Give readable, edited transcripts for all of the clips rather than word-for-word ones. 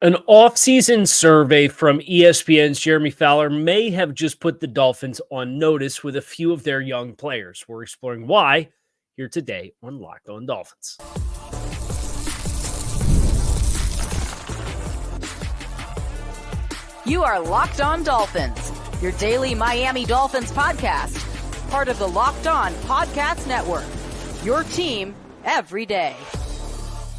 An offseason survey from ESPN's Jeremy Fowler may have just put the Dolphins on notice with a few of their young players. We're exploring why here today on Locked On Dolphins. You are Locked On Dolphins, your daily Miami Dolphins podcast, part of the Locked On Podcast Network, your team every day.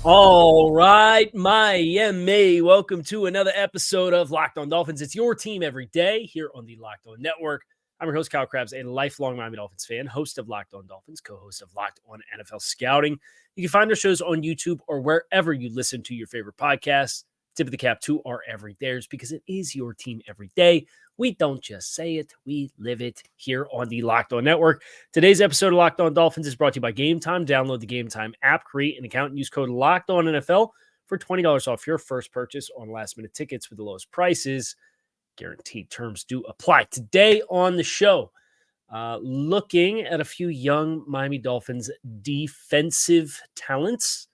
All right, Miami. Welcome to another episode of Locked On Dolphins. It's your team every day here on the Locked On Network. I'm your host, Kyle Krabs, a lifelong Miami Dolphins fan, host of Locked On Dolphins, co-host of Locked On NFL Scouting. You can find our shows on YouTube or wherever you listen to your favorite podcasts. Tip of the cap to our everydayers because it is your team every day. We don't just say it, we live it here on the Locked On Network. Today's episode of Locked On Dolphins is brought to you by Gametime. Download the Gametime app, create an account, and use code LOCKEDONNFL for $20 off your first purchase on last-minute tickets with the lowest prices. Guaranteed terms do apply. Today on the show, looking at a few young Miami Dolphins defensive talents.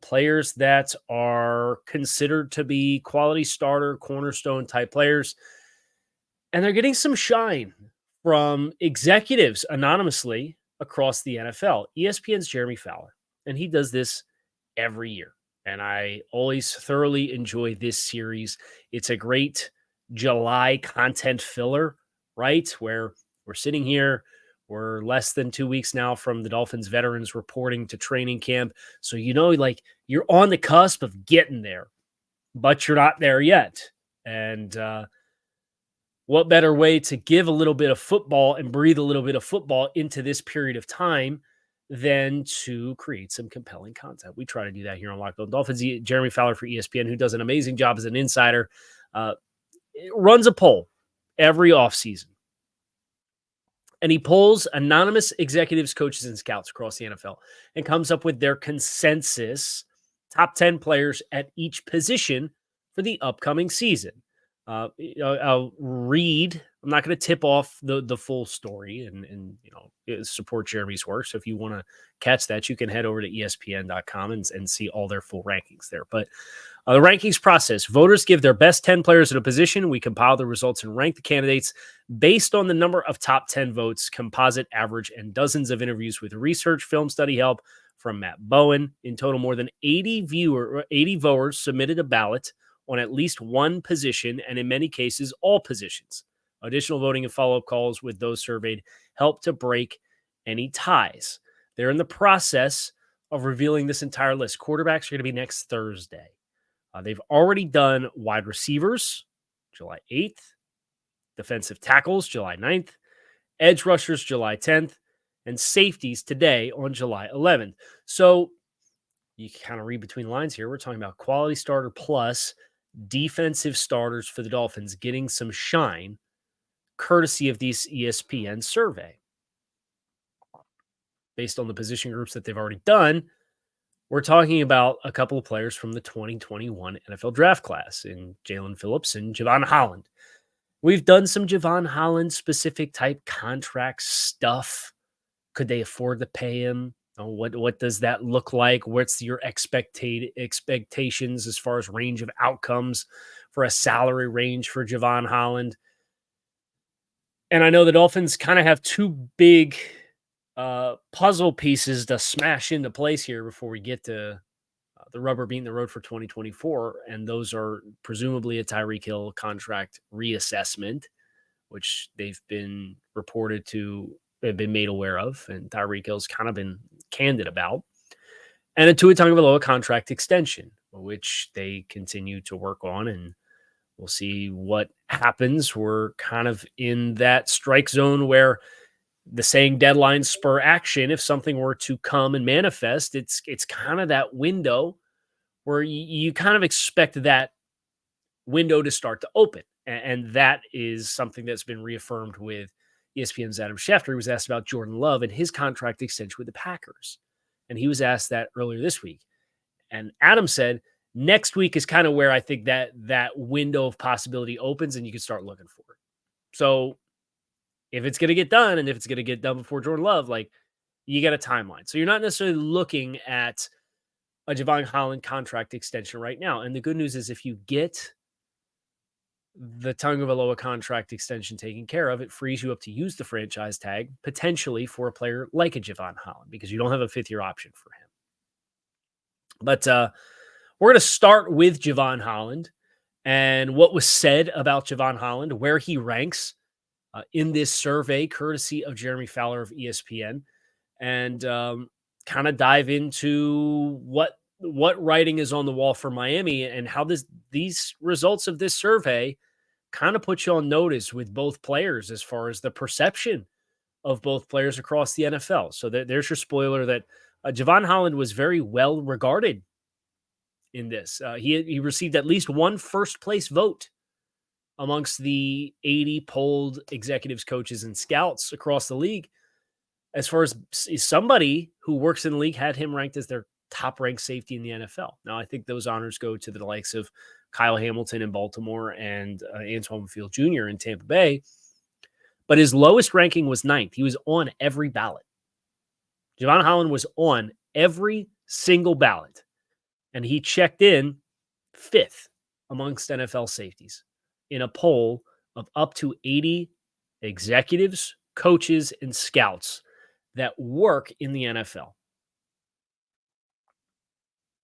Players that are considered to be quality starter, cornerstone type players. And they're getting some shine from executives anonymously across the NFL. ESPN's Jeremy Fowler, and he does this every year. And I always thoroughly enjoy this series. It's a great July content filler, right? Where we're sitting here, we're less than 2 weeks now from the Dolphins veterans reporting to training camp. So, like you're on the cusp of getting there, but you're not there yet. And what better way to give a little bit of football and breathe a little bit of football into this period of time than to create some compelling content? We try to do that here on Locked On Dolphins. Jeremy Fowler for ESPN, who does an amazing job as an insider, runs a poll every offseason. And he polls anonymous executives, coaches, and scouts across the NFL and comes up with their consensus top 10 players at each position for the upcoming season. I'll read. I'm not going to tip off the full story and support Jeremy's work. So if you want to catch that, you can head over to ESPN.com and see all their full rankings there. But the rankings process, voters give their best 10 players at a position. We compile the results and rank the candidates based on the number of top 10 votes, composite average, and dozens of interviews with research, film study help from Matt Bowen. In total, more than 80 voters submitted a ballot on at least one position, and in many cases, all positions. Additional voting and follow-up calls with those surveyed help to break any ties. They're in the process of revealing this entire list. Quarterbacks are going to be next Thursday. They've already done wide receivers, July 8th, defensive tackles, July 9th, edge rushers, July 10th, and safeties today on July 11th. So you can kind of read between the lines here. We're talking about quality starter plus defensive starters for the Dolphins getting some shine courtesy of these ESPN survey. Based on the position groups that they've already done, we're talking about a couple of players from the 2021 NFL draft class in Jalen Phillips and Javon Holland. We've done some Javon Holland specific type contract stuff. Could they afford to pay him? What does that look like? What's your expectations as far as range of outcomes for a salary range for Javon Holland? And I know the Dolphins kind of have two big puzzle pieces to smash into place here before we get to the rubber beating the road for 2024. And those are presumably a Tyreek Hill contract reassessment, which they've been reported to have been made aware of. And Tyreek Hill's kind of been candid about. And a Tua Tagovailoa contract extension, which they continue to work on. And we'll see what happens. We're kind of in that strike zone where the saying deadline spur action, if something were to come and manifest, it's kind of that window where you kind of expect that window to start to open. And that is something that's been reaffirmed with ESPN's Adam Schefter. He was asked about Jordan Love and his contract extension with the Packers. And he was asked that earlier this week. And Adam said, next week is kind of where I think that window of possibility opens and you can start looking for it. So if it's going to get done, and if it's going to get done before Jordan Love, like, you got a timeline. So you're not necessarily looking at a Javon Holland contract extension right now. And the good news is if you get the Tagovailoa contract extension taken care of, it frees you up to use the franchise tag potentially for a player like a Javon Holland because you don't have a fifth-year option for him. But we're going to start with Javon Holland and what was said about Javon Holland, where he ranks in this survey, courtesy of Jeremy Fowler of ESPN, and kind of dive into what writing is on the wall for Miami and how these results of this survey kind of put you on notice with both players as far as the perception of both players across the NFL. So there's your spoiler that Javon Holland was very well regarded in this. He received at least one first place vote amongst the 80 polled executives, coaches, and scouts across the league. As far as somebody who works in the league had him ranked as their top ranked safety in the NFL. Now, I think those honors go to the likes of Kyle Hamilton in Baltimore and Antoine Winfield Jr. in Tampa Bay. But his lowest ranking was 9th. He was on every ballot. Javon Holland was on every single ballot. And he checked in 5th amongst NFL safeties in a poll of up to 80 executives, coaches, and scouts that work in the NFL.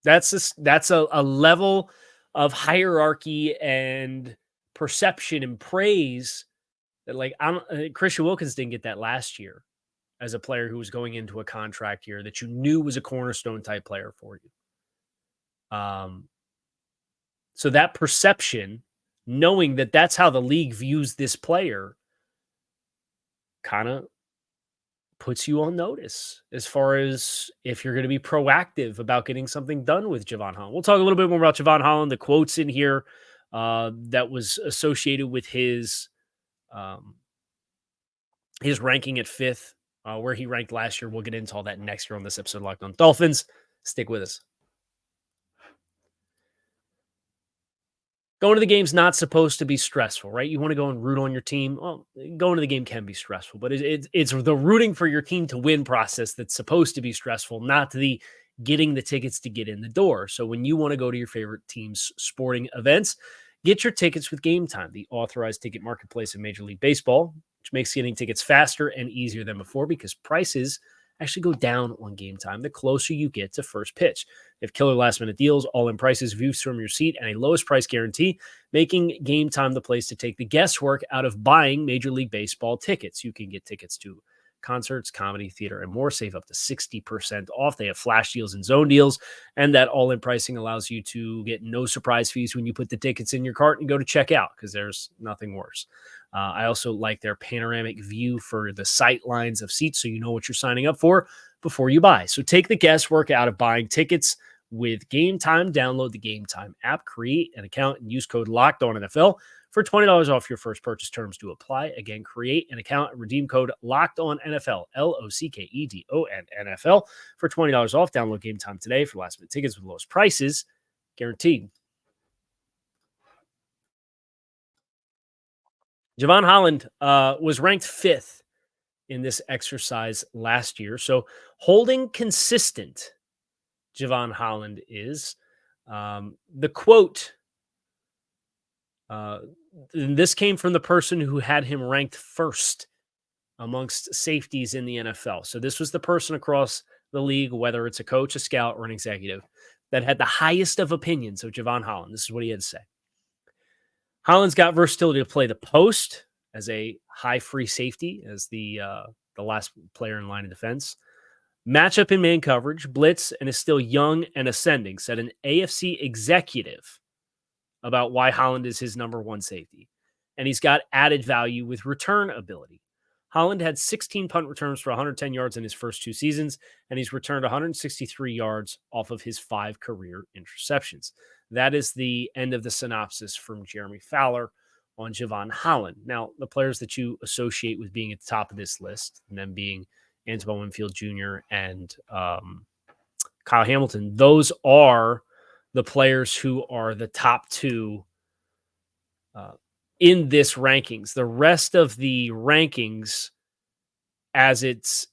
That's a level of hierarchy and perception and praise that Christian Wilkins didn't get that last year as a player who was going into a contract year that you knew was a cornerstone type player for you. So that perception, knowing that that's how the league views this player, kind of puts you on notice as far as if you're going to be proactive about getting something done with Javon Holland. We'll talk a little bit more about Javon Holland, the quotes in here that was associated with his ranking at 5th, where he ranked last year. We'll get into all that next year on this episode of Locked On Dolphins. Stick with us. Going to the game's not supposed to be stressful, right? You want to go and root on your team. Well, going to the game can be stressful, but it's the rooting for your team to win process that's supposed to be stressful, not the getting the tickets to get in the door. So when you want to go to your favorite team's sporting events, get your tickets with Gametime, the authorized ticket marketplace in Major League Baseball, which makes getting tickets faster and easier than before because prices actually go down on Gametime the closer you get to first pitch. They have killer last-minute deals, all-in prices, views from your seat, and a lowest price guarantee, making Gametime the place to take the guesswork out of buying Major League Baseball tickets. You can get tickets to concerts, comedy, theater, and more. Save up to 60% off. They have flash deals and zone deals, and that all-in pricing allows you to get no surprise fees when you put the tickets in your cart and go to check out because there's nothing worse. I also like their panoramic view for the sight lines of seats so you know what you're signing up for before you buy. So take the guesswork out of buying tickets with Gametime. Download the Gametime app, create an account, and use code LOCKEDONNFL for $20 off your first purchase. Terms to apply. Again, create an account and redeem code LOCKEDONNFL, LOCKEDONNFL for $20 off. Download Gametime today for last-minute tickets with lowest prices, guaranteed. Javon Holland was ranked 5th in this exercise last year. So holding consistent, Javon Holland is. The quote, this came from the person who had him ranked 1st amongst safeties in the NFL. So this was the person across the league, whether it's a coach, a scout, or an executive, that had the highest of opinions of Javon Holland. This is what he had to say. Holland's got versatility to play the post as a high free safety, as the last player in line of defense. Matchup in man coverage, blitz, and is still young and ascending, said an AFC executive about why Holland is his number 1 safety. And he's got added value with return ability. Holland had 16 punt returns for 110 yards in his first 2 seasons, and he's returned 163 yards off of his 5 career interceptions. That is the end of the synopsis from Jeremy Fowler on Javon Holland. Now, the players that you associate with being at the top of this list, and them being Antoine Winfield Jr. and Kyle Hamilton, those are the players who are the top 2 in this rankings. The rest of the rankings, as it's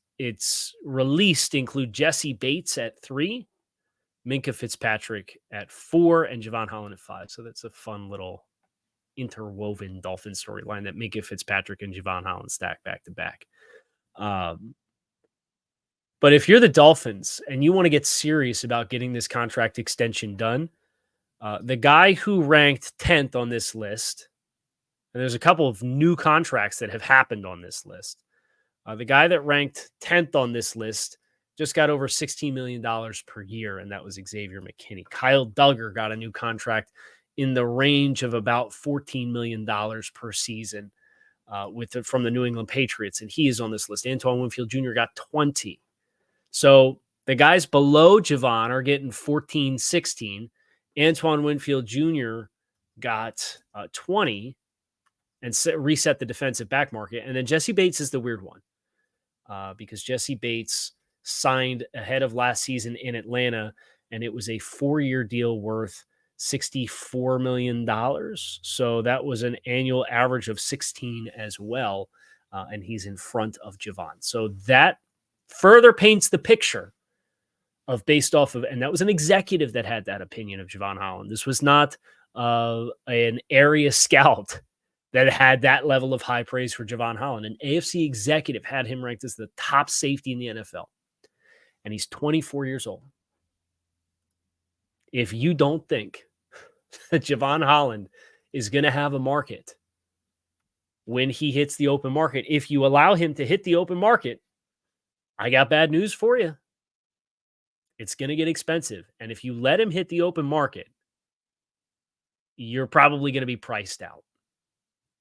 released, include Jesse Bates at 3, Minkah Fitzpatrick at 4, and Javon Holland at 5. So that's a fun little interwoven Dolphins storyline that Minkah Fitzpatrick and Javon Holland stack back to back. But if you're the Dolphins and you want to get serious about getting this contract extension done, the guy who ranked 10th on this list, and there's a couple of new contracts that have happened on this list. The guy that ranked 10th on this list just got over $16 million per year, and that was Xavier McKinney. Kyle Duggar got a new contract in the range of about $14 million per season from the New England Patriots, and he is on this list. Antoine Winfield Jr. got 20. So the guys below Javon are getting 14, 16. Antoine Winfield Jr. got 20 and reset the defensive back market. And then Jesse Bates is the weird one because Jesse Bates signed ahead of last season in Atlanta, and it was a 4-year deal worth $64 million. So that was an annual average of 16 as well. And he's in front of Javon. So that further paints the picture of based off of, and that was an executive that had that opinion of Javon Holland. This was not an area scout that had that level of high praise for Javon Holland. An AFC executive had him ranked as the top safety in the NFL. And he's 24 years old. If you don't think that Javon Holland is going to have a market when he hits the open market, if you allow him to hit the open market, I got bad news for you. It's going to get expensive. And if you let him hit the open market, you're probably going to be priced out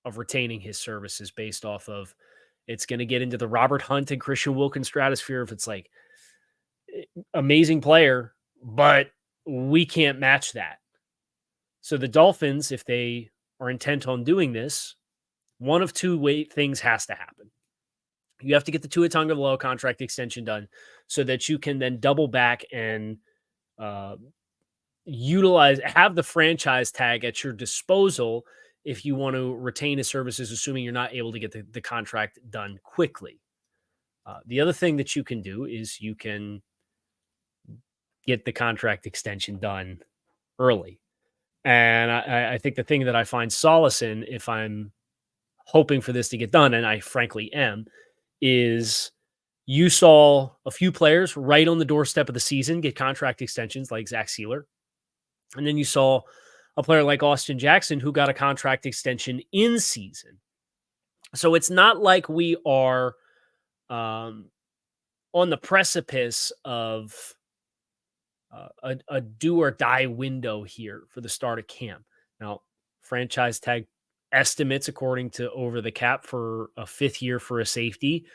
of retaining his services based off of it's going to get into the Robert Hunt and Christian Wilkins stratosphere. If it's like amazing player, but we can't match that. So the Dolphins, if they are intent on doing this, one of two things has to happen. You have to get the Tua Tagovailoa contract extension done so that you can then double back and have the franchise tag at your disposal if you want to retain his services, assuming you're not able to get the contract done quickly. The other thing that you can do is you can get the contract extension done early. And I think the thing that I find solace in, if I'm hoping for this to get done, and I frankly am, is you saw a few players right on the doorstep of the season get contract extensions like Zach Sealer. And then you saw a player like Austin Jackson who got a contract extension in season. So it's not like we are on the precipice of a do or die window here for the start of camp. Now, franchise tag estimates, according to Over the Cap, for a 5th year for a safety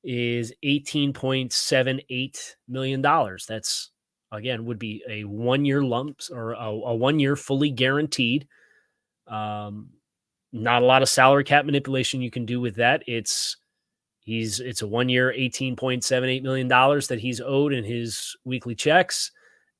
is $18.78 million. That's, again, would be a 1-year lump or a 1-year fully guaranteed. Not a lot of salary cap manipulation you can do with that. It's a 1-year $18.78 million that he's owed in his weekly checks,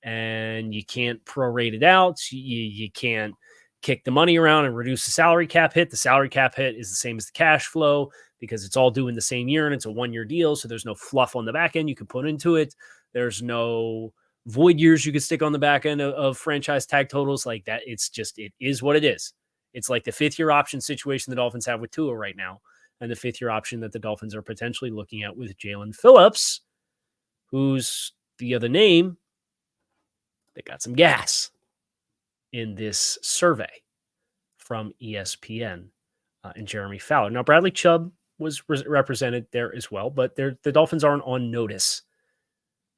and you can't prorate it out. You can't kick the money around and reduce the salary cap hit. The salary cap hit is the same as the cash flow because it's all due in the same year and it's a 1-year deal. So there's no fluff on the back end you can put into it. There's no void years you could stick on the back end of franchise tag totals like that. It is what it is. It's like the 5th-year option situation the Dolphins have with Tua right now, and the 5th-year option that the Dolphins are potentially looking at with Jalen Phillips, who's the other name that got some gas in this survey from ESPN and Jeremy Fowler. Now, Bradley Chubb was represented there as well, but the Dolphins aren't on notice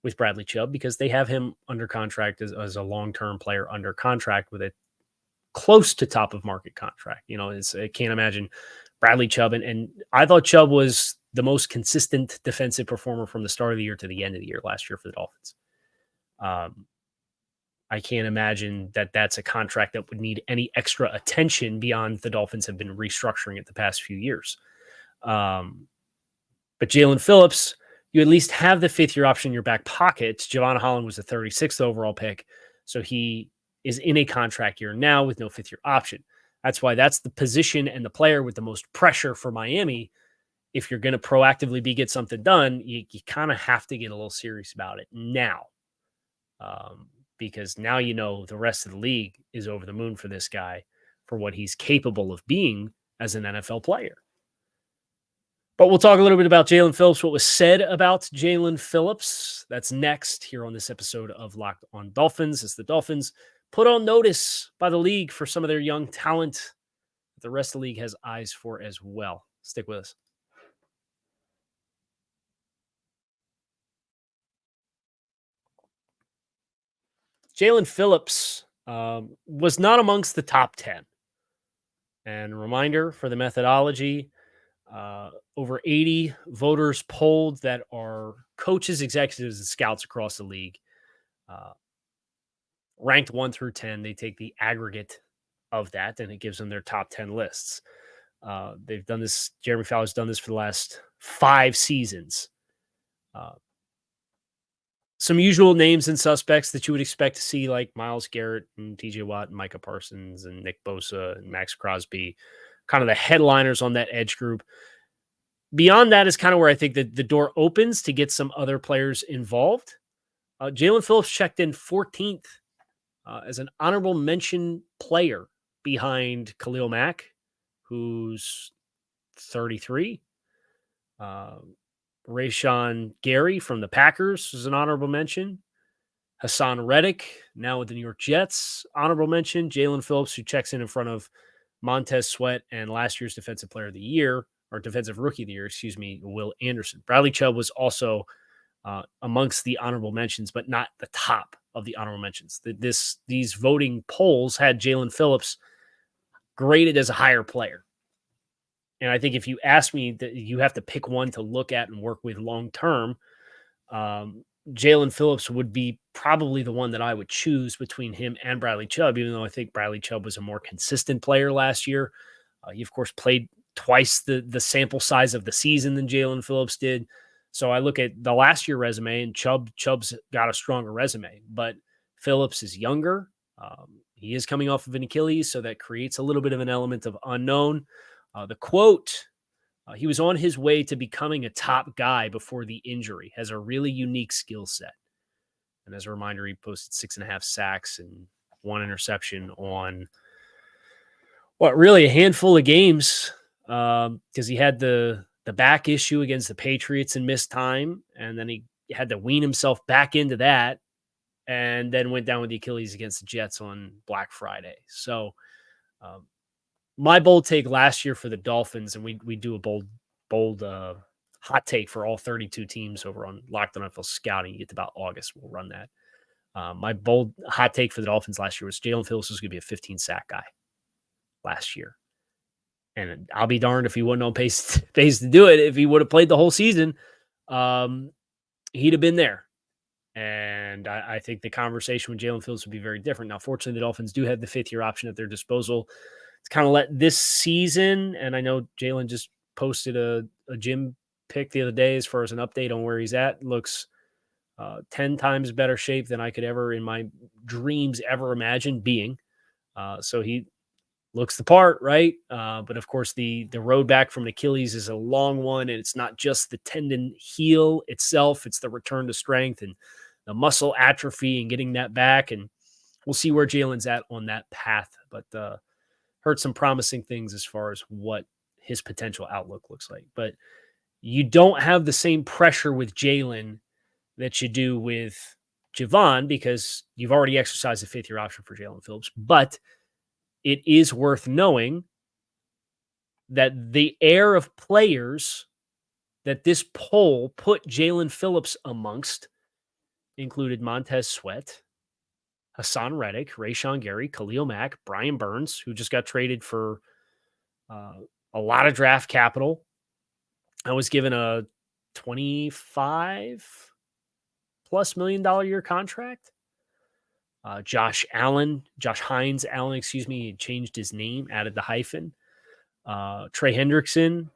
with Bradley Chubb because they have him under contract as a long-term player under contract with a close to top of market contract. I can't imagine Bradley Chubb. And I thought Chubb was the most consistent defensive performer from the start of the year to the end of the year last year for the Dolphins. I can't imagine that that's a contract that would need any extra attention beyond the Dolphins have been restructuring it the past few years. But Jalen Phillips, you at least have the 5th-year option in your back pocket. Javon Holland was the 36th overall pick, so he is in a contract year now with no 5th-year option. That's why that's the position and the player with the most pressure for Miami. If you're going to proactively get something done, you kind of have to get a little serious about it now. because now you know the rest of the league is over the moon for this guy for what he's capable of being as an NFL player. But we'll talk a little bit about Jaelan Phillips, what was said about Jaelan Phillips. That's next here on this episode of Locked on Dolphins, as the Dolphins put on notice by the league for some of their young talent that the rest of the league has eyes for as well. Stick with us. Jaelan Phillips was not amongst the top 10. And a reminder for the methodology, over 80 voters polled that are coaches, executives, and scouts across the league. Ranked 1 through 10, they take the aggregate of that, and it gives them their top 10 lists. They've done this. Jeremy Fowler's done this for the last 5 seasons. Some usual names and suspects that you would expect to see, like Myles Garrett and TJ Watt and Micah Parsons and Nick Bosa and Max Crosby, kind of the headliners on that edge group. Beyond that is kind of where I think that the door opens to get some other players involved. Jaelan Phillips checked in 14th as an honorable mention player behind Khalil Mack, who's 33. Rashawn Gary from the Packers is an honorable mention. Hassan Reddick, now with the New York Jets, honorable mention. Jaelan Phillips, who checks in front of Montez Sweat and last year's Defensive Player of the Year, or Defensive Rookie of the Year, Will Anderson. Bradley Chubb was also amongst the honorable mentions, but not the top of the honorable mentions. These voting polls had Jaelan Phillips graded as a higher player. And I think if you ask me that you have to pick one to look at and work with long-term, Jaelan Phillips would be probably the one that I would choose between him and Bradley Chubb, even though I think Bradley Chubb was a more consistent player last year. He, of course, played twice the sample size of the season than Jaelan Phillips did. So I look at the last year resume, and Chubb's got a stronger resume, but Phillips is younger. He is coming off of an Achilles, so that creates a little bit of an element of unknown. The quote, he was on his way to becoming a top guy before the injury, has a really unique skill set. And as a reminder, he posted 6.5 sacks and 1 interception on really a handful of games, because he had the back issue against the Patriots and missed time. And then he had to wean himself back into that, and then went down with the Achilles against the Jets on Black Friday. So, my bold take last year for the Dolphins, and we do a bold hot take for all 32 teams over on Locked on NFL Scouting. You get to about August, we'll run that. My bold hot take for the Dolphins last year was Jaelan Phillips was going to be a 15-sack guy last year. And I'll be darned if he wasn't on pace to do it. If he would have played the whole season, he'd have been there. And I think the conversation with Jaelan Phillips would be very different. Now, fortunately, the Dolphins do have the 5th-year option at their disposal. It's kind of let this season, and I know Jaelan just posted a gym pic the other day as far as an update on where he's at. Looks 10 times better shape than I could ever in my dreams ever imagine being. So he looks the part, right? But of course, the road back from an Achilles is a long one, and it's not just the tendon heal itself. It's the return to strength and the muscle atrophy and getting that back. And we'll see where Jaelan's at on that path. But heard some promising things as far as what his potential outlook looks like. But you don't have the same pressure with Jaelan that you do with Javon, because you've already exercised a 5th-year option for Jaelan Phillips. But it is worth knowing that the air of players that this poll put Jaelan Phillips amongst included Montez Sweat, Hassan Reddick, Rashawn Gary, Khalil Mack, Brian Burns, who just got traded for a lot of draft capital. I was given a $25+ million year contract. Josh Hines Allen, he changed his name, added the hyphen. Trey Hendrickson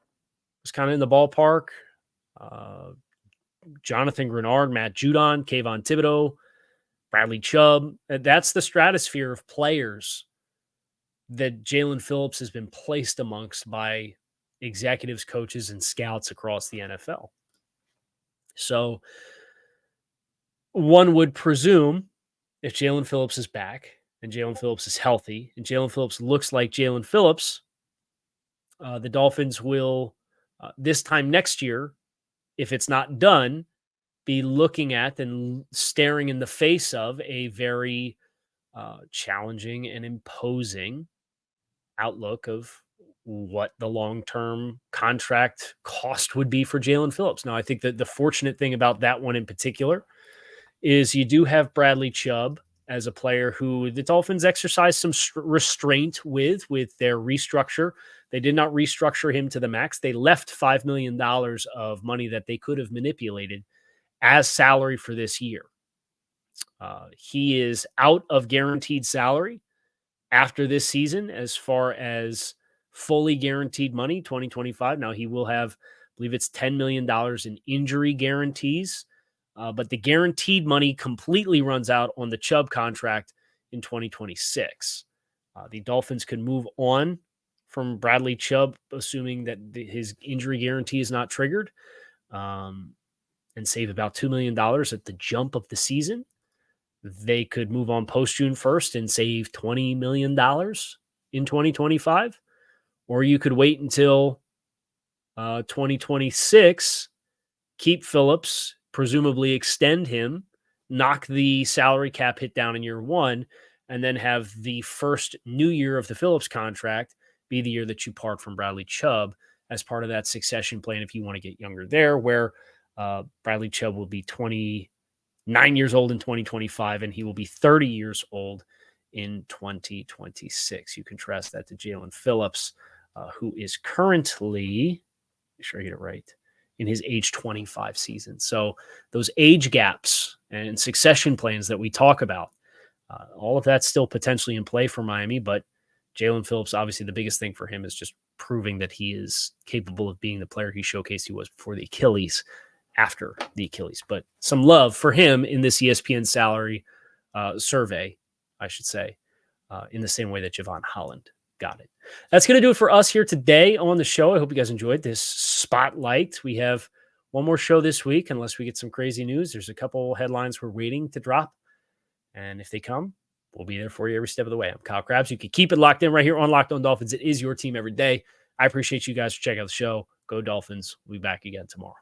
was kind of in the ballpark. Jonathan Grenard, Matt Judon, Kayvon Thibodeau, Bradley Chubb. That's the stratosphere of players that Jaelan Phillips has been placed amongst by executives, coaches, and scouts across the NFL. So one would presume, if Jalen Phillips is back and Jalen Phillips is healthy and Jalen Phillips looks like Jalen Phillips, the Dolphins will, this time next year, if it's not done, be looking at and staring in the face of a very challenging and imposing outlook of what the long-term contract cost would be for Jalen Phillips. Now, I think that the fortunate thing about that one in particular is you do have Bradley Chubb as a player who the Dolphins exercised some restraint with their restructure. They did not restructure him to the max. They left $5 million of money that they could have manipulated as salary for this year. He is out of guaranteed salary after this season as far as fully guaranteed money, 2025. Now he will have, I believe it's $10 million in injury guarantees, but the guaranteed money completely runs out on the Chubb contract in 2026. The Dolphins could move on from Bradley Chubb, assuming that his injury guarantee is not triggered, and save about $2 million at the jump of the season. They could move on post June 1st and save $20 million in 2025, or you could wait until 2026, keep Phillips, presumably extend him, knock the salary cap hit down in year one, and then have the first new year of the Phillips contract be the year that you part from Bradley Chubb as part of that succession plan if you want to get younger there, where Bradley Chubb will be 29 years old in 2025, and he will be 30 years old in 2026. You contrast that to Jalen Phillips, who is currently, make sure I get it right, in his age 25 season. So those age gaps and succession plans that we talk about, all of that's still potentially in play for Miami, but Jalen Phillips, obviously the biggest thing for him is just proving that he is capable of being the player he showcased he was before the Achilles, after the Achilles. But some love for him in this ESPN salary survey, I should say, in the same way that Javon Holland got it. That's going to do it for us here today on the show. I hope you guys enjoyed this spotlight. We have one more show this week, unless we get some crazy news. There's a couple headlines we're waiting to drop. And if they come, we'll be there for you every step of the way. I'm Kyle Krabs. You can keep it locked in right here on Locked On Dolphins. It is your team every day. I appreciate you guys for checking out the show. Go Dolphins. We'll be back again tomorrow.